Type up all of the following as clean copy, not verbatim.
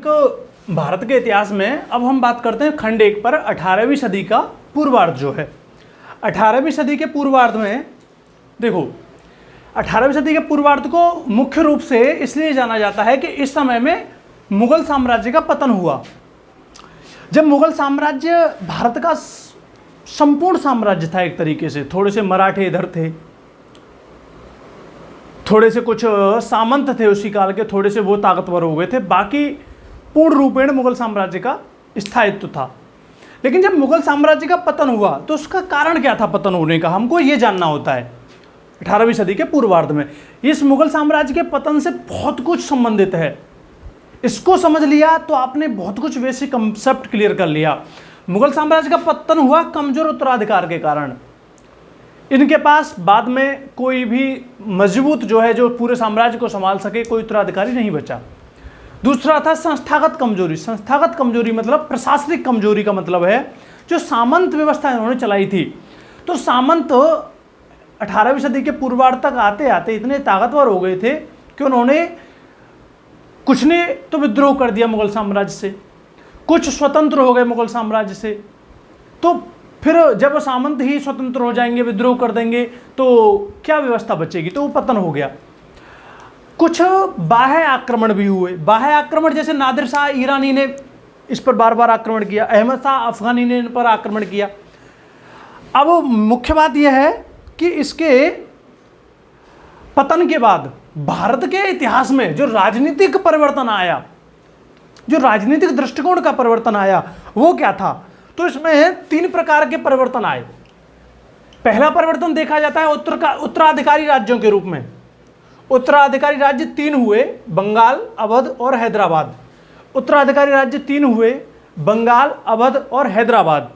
भारत के इतिहास में अब हम बात करते हैं खंड 1 पर 18वीं सदी का पूर्वार्ध जो है। 18वीं सदी के पूर्वार्ध में देखो, 18वीं सदी के पूर्वार्ध को मुख्य रूप से इसलिए जाना जाता है कि इस समय में मुगल साम्राज्य का पतन हुआ। जब मुगल साम्राज्य भारत का संपूर्ण साम्राज्य था, एक तरीके से थोड़े से मराठे इधर थे, थोड़े से कुछ सामंत थे उसी काल के, थोड़े से वो ताकतवर हो गए थे, बाकी पूर्ण रूपेण मुगल साम्राज्य का स्थायित्व था। लेकिन जब मुगल साम्राज्य का पतन हुआ तो उसका कारण क्या था पतन होने का, हमको ये जानना होता है। 18वीं सदी के पूर्वार्ध में इस मुगल साम्राज्य के पतन से बहुत कुछ संबंधित है। इसको समझ लिया तो आपने बहुत कुछ बेसिक कंसेप्ट क्लियर कर लिया। मुगल साम्राज्य का पतन हुआ कमजोर उत्तराधिकार के कारण। इनके पास बाद में कोई भी मजबूत जो है, जो पूरे साम्राज्य को संभाल सके, कोई उत्तराधिकारी नहीं बचा। दूसरा था संस्थागत कमजोरी। संस्थागत कमजोरी मतलब प्रशासनिक कमजोरी का मतलब है जो सामंत व्यवस्था इन्होंने चलाई थी। तो सामंत 18वीं सदी के पूर्वार्ध तक आते आते इतने ताकतवर हो गए थे कि उन्होंने कुछ ने तो विद्रोह कर दिया मुगल साम्राज्य से, कुछ स्वतंत्र हो गए मुगल साम्राज्य से। तो फिर जब सामंत ही स्वतंत्र हो जाएंगे, विद्रोह कर देंगे, तो क्या व्यवस्था बचेगी? तो वो पतन हो गया। कुछ बाह्य आक्रमण भी हुए। बाह्य आक्रमण जैसे नादिर शाह ईरानी ने इस पर बार बार आक्रमण किया, अहमद शाह अफगानी ने इन पर आक्रमण किया। अब मुख्य बात यह है कि इसके पतन के बाद भारत के इतिहास में जो राजनीतिक परिवर्तन आया, जो राजनीतिक दृष्टिकोण का परिवर्तन आया, वो क्या था? तो इसमें 3 प्रकार के परिवर्तन आए। पहला परिवर्तन देखा जाता है उत्तराधिकारी राज्यों के रूप में। उत्तराधिकारी राज्य 3 हुए, बंगाल, अवध और हैदराबाद। उत्तराधिकारी राज्य 3 हुए, बंगाल, अवध और हैदराबाद।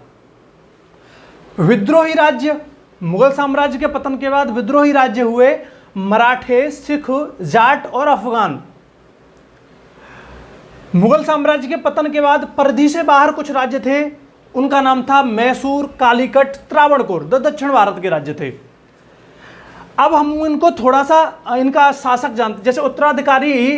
विद्रोही राज्य, मुगल साम्राज्य के पतन के बाद विद्रोही राज्य हुए मराठे, सिख, जाट और अफगान। मुगल साम्राज्य के पतन के बाद परिधि से बाहर कुछ राज्य थे, उनका नाम था मैसूर, कालीकट, त्रावणकोर, दक्षिण भारत के राज्य थे। अब हम इनको थोड़ा सा इनका शासक जानते। जैसे उत्तराधिकारी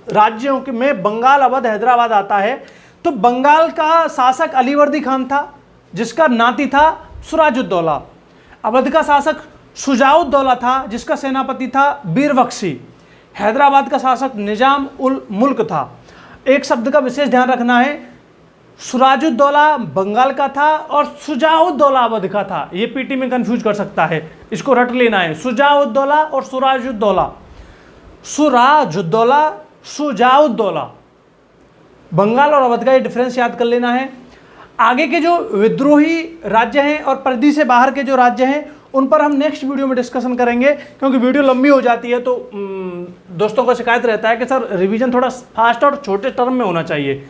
राज्यों में बंगाल, अवध, हैदराबाद आता है, तो बंगाल का शासक अलीवर्दी खान था, जिसका नाती था सुराजुद्दौला। अवध का शासक शुजाउद्दौला था, जिसका सेनापति था बीरबख्शी। हैदराबाद का शासक निजाम उल मुल्क था। एक शब्द का विशेष ध्यान रखना है, सुराजुद्दौला बंगाल का था और शुजाउद्दौला अवध का था। ये पीटी में कंफ्यूज कर सकता है, इसको रट लेना है। शुजाउद्दौला और सुराजुद्दौला, सुराजुद्दौला, शुजाउद्दौला, बंगाल और अवध का ये डिफरेंस याद कर लेना है। आगे के जो विद्रोही राज्य हैं और परिधि से बाहर के जो राज्य हैं, उन पर हम नेक्स्ट वीडियो में डिस्कशन करेंगे, क्योंकि वीडियो लंबी हो जाती है। तो दोस्तों का शिकायत रहता है कि सर रिवीजन थोड़ा फास्ट और छोटे टर्म में होना चाहिए।